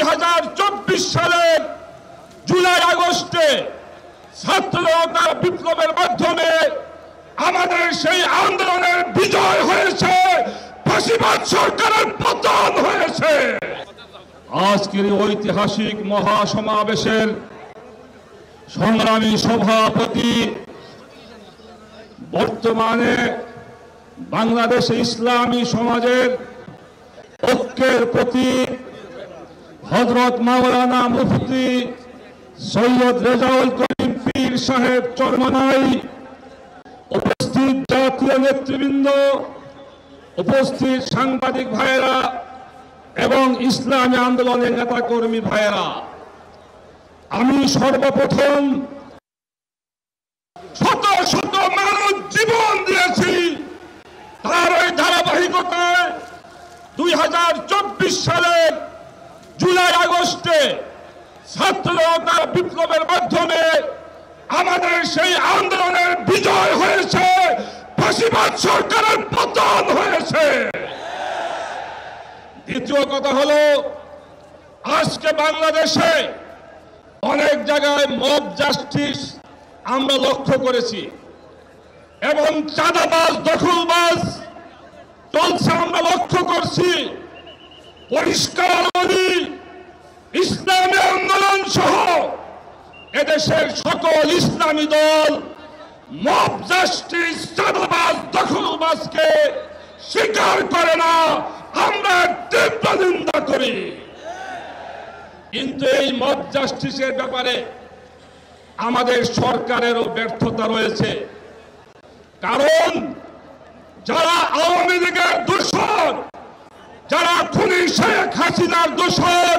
2024 সালের জুলাই আগস্টে ছাত্রজনতার বিপ্লবের মাধ্যমে আমাদের সেই আন্দোলনের বিজয় হয়েছে, ফাঁসিবাদ সরকারের পতন হয়েছে। আজকের ঐতিহাসিক মহাসমাবেশের সংগ্রামী সভাপতি, বর্তমানে বাংলাদেশে ইসলামী সমাজের ঐক্যের প্রতীক হযরত মাওলানা মুফতি সৈয়দ রেজাউল করিম পীর সাহেব চরমনাই, উপস্থিত জাতীয় নেতৃবৃন্দ, উপস্থিত সাংবাদিক ভাইয়েরা এবং ইসলামী আন্দোলনের নেতাকর্মী ভাইয়েরা, আমি সর্বপ্রথম শত শত মানুষ জীবন দিয়েছি, তার ওই ধারাবাহিকতায় 2024 সালের জুলাই আগস্টে ছাত্রজনতার বিপ্লবের মাধ্যমে আমাদের সেই আন্দোলনের বিজয় হয়েছে, ফাঁসিবাদ সরকারের পতন হয়েছে। দ্বিতীয় কথা হলো, আজকে বাংলাদেশে অনেক জায়গায় মব জাস্টিস আমরা লক্ষ্য করেছি এবং চাঁদাবাজ দখলবাজ চলছে আমরা লক্ষ্য করছি। পরিষ্কার বলি, ইসলামী আন্দোলন সহ এদেশের সকল ইসলামী দল মব জাস্টিস, চাঁদাবাজ, দখলবাজকে স্বীকার করে না, আমরা তীব্র নিন্দা করি। কিন্তু এই মব জাস্টিসের ব্যাপারে আমাদের সরকারেরও ব্যর্থতা রয়েছে, কারণ যারা আওয়ামী লীগের দোসর, যারা খুনি শেখ হাসিনার দোসর,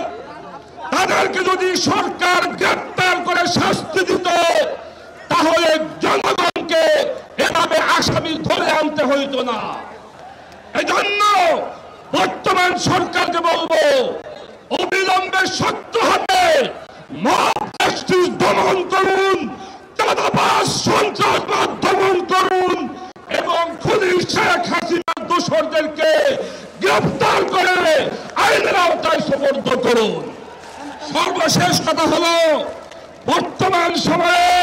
তাদেরকে যদি সরকার গ্রেপ্তার করে শাস্তি দিত, তাহলে জনগণকে এভাবে আসামি ধরে আনতে হইতো না। এজন্য বর্তমান সরকারকে বলবো, অবিলম্বে শক্ত হাতে মব জাস্টিস দমন করুন, চাঁদাবাজ সন্ত্রাসবাদ দমন করুন এবং খুনি শেখ হাসিনার দোসরদেরকে গ্রেফতার করে আইনের আওতায় সোপর্দ করুন। সর্বশেষ কথা হলো, বর্তমান সময়ে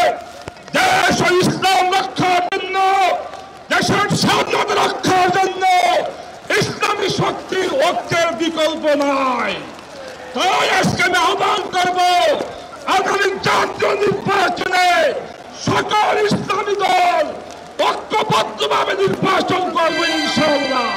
দেশ ও ইসলাম রক্ষার জন্য, দেশের স্বাধীনতা রক্ষার জন্য ইসলামী শক্তির ঐক্যের বিকল্প নাই। তাই আজকে আমি আহ্বান করব, আগামী জাতীয় নির্বাচনে সকল ইসলামী দল ঐক্যবদ্ধভাবে নির্বাচন করবে ইনশাআল্লাহ।